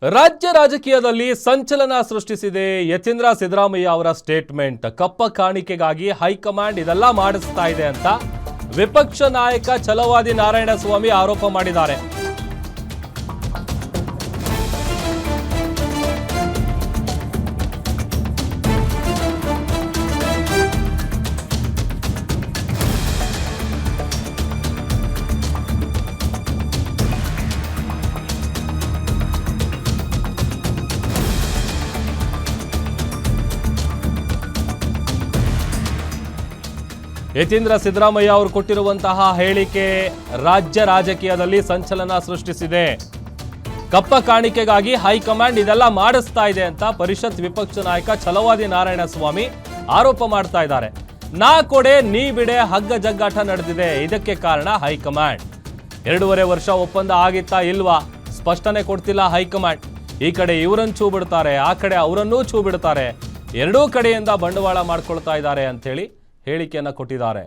ರಾಜ್ಯ ರಾಜಕೀಯದಲ್ಲಿ ಸಂಚಲನ ಸೃಷ್ಟಿಸಿದೆ ಯತೀಂದ್ರ ಸಿದ್ದರಾಮಯ್ಯ ಅವರ ಸ್ಟೇಟ್ಮೆಂಟ್. ಕಪ್ಪ ಕಾಣಿಕೆಗಾಗಿ ಹೈಕಮಾಂಡ್ ಇದೆಲ್ಲ ಮಾಡಿಸ್ತಾ ಇದೆ ಅಂತ ವಿಪಕ್ಷ ನಾಯಕ ಛಲವಾದಿ ನಾರಾಯಣಸ್ವಾಮಿ ಆರೋಪ ಮಾಡಿದ್ದಾರೆ. ಯತೀಂದ್ರ ಸಿದ್ದರಾಮಯ್ಯ ಅವರು ಕೊಟ್ಟಿರುವಂತಹ ಹೇಳಿಕೆ ರಾಜ್ಯ ರಾಜಕೀಯದಲ್ಲಿ ಸಂಚಲನ ಸೃಷ್ಟಿಸಿದೆ. ಕಪ್ಪ ಕಾಣಿಕೆಗಾಗಿ ಹೈಕಮಾಂಡ್ ಇದೆಲ್ಲ ಮಾಡಿಸ್ತಾ ಇದೆ ಅಂತ ಪರಿಷತ್ ವಿಪಕ್ಷ ನಾಯಕ ಛಲವಾದಿ ನಾರಾಯಣಸ್ವಾಮಿ ಆರೋಪ ಮಾಡ್ತಾ ಇದ್ದಾರೆ. ನಾ ಕೊಡೆ ನೀ ಬಿಡೆ ಹಗ್ಗ ಜಗ್ಗಾಟ ನಡೆದಿದೆ, ಇದಕ್ಕೆ ಕಾರಣ ಹೈಕಮಾಂಡ್. 2.5 ವರ್ಷ ಒಪ್ಪಂದ ಆಗಿತ್ತಾ ಇಲ್ವಾ ಸ್ಪಷ್ಟನೆ ಕೊಡ್ತಿಲ್ಲ ಹೈಕಮಾಂಡ್. ಈ ಕಡೆ ಇವರನ್ನು ಛೂ ಬಿಡ್ತಾರೆ, ಆ ಕಡೆ ಅವರನ್ನೂ ಛೂ ಬಿಡ್ತಾರೆ. ಎರಡೂ ಕಡೆಯಿಂದ ಬಂಡವಾಳ ಮಾಡ್ಕೊಳ್ತಾ ಇದ್ದಾರೆ ಅಂತೇಳಿ ಹೇಳಿಕೆಯನ್ನ ಕೊಟ್ಟಿದ್ದಾರೆ.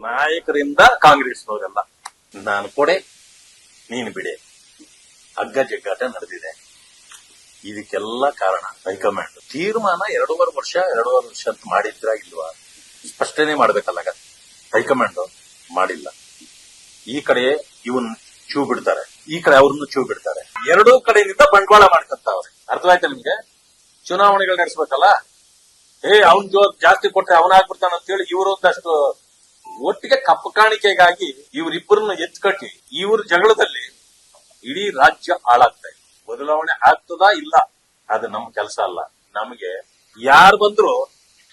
ನಾಯಕರಿಂದ ಕಾಂಗ್ರೆಸ್ನವರೆಲ್ಲ ನಾನು ಕೊಡೆ ನೀನು ಬಿಡೆ ಹಗ್ಗ ಜಗ್ಗಾಟ ನಡೆದಿದೆ. ಇದಕ್ಕೆಲ್ಲ ಕಾರಣ ಹೈಕಮಾಂಡ್ ತೀರ್ಮಾನ 2.5 ವರ್ಷ ಅಂತ ಮಾಡಿದ್ರ ಇಲ್ವಾ ಸ್ಪಷ್ಟನೆ ಮಾಡ್ಬೇಕಲ್ಲ. ಹೈಕಮಾಂಡ್ ಮಾಡಿಲ್ಲ. ಈ ಕಡೆ ಇವನ್ ಚೂ ಬಿಡ್ತಾರೆ, ಈ ಕಡೆ ಅವ್ರನ್ನು ಚೂ ಬಿಡ್ತಾರೆ. ಎರಡೂ ಕಡೆಯಿಂದ ಬಂಡವಾಳ ಮಾಡ್ಕಂತಾವ್ರೆ. ಅರ್ಥವಾಯ್ತಾ ನಿಮ್ಗೆ? ಚುನಾವಣೆಗಳು ನಡೆಸಬೇಕಲ್ಲ, ಅವನ್ ಜಾಸ್ತಿ ಕೊಟ್ರೆ ಅವನಾಗ್ಬಿಡ್ತಾನ ಅಂತ ಹೇಳಿ ಇವರು ಒಂದಷ್ಟು ಒಟ್ಟಿಗೆ ಕಪ್ಪು ಕಾಣಿಕೆಗಾಗಿ ಇವರಿಬ್ಬರನ್ನ ಎತ್ಕಟ್ಟಿ ಇವ್ರ ಜಗಳದಲ್ಲಿ ಇಡೀ ರಾಜ್ಯ ಹಾಳಾಗ್ತಾ ಇದೆ. ಬದಲಾವಣೆ ಆಗ್ತದಾ ಇಲ್ಲ ಅದು ನಮ್ಮ ಕೆಲಸ ಅಲ್ಲ. ನಮಗೆ ಯಾರು ಬಂದ್ರು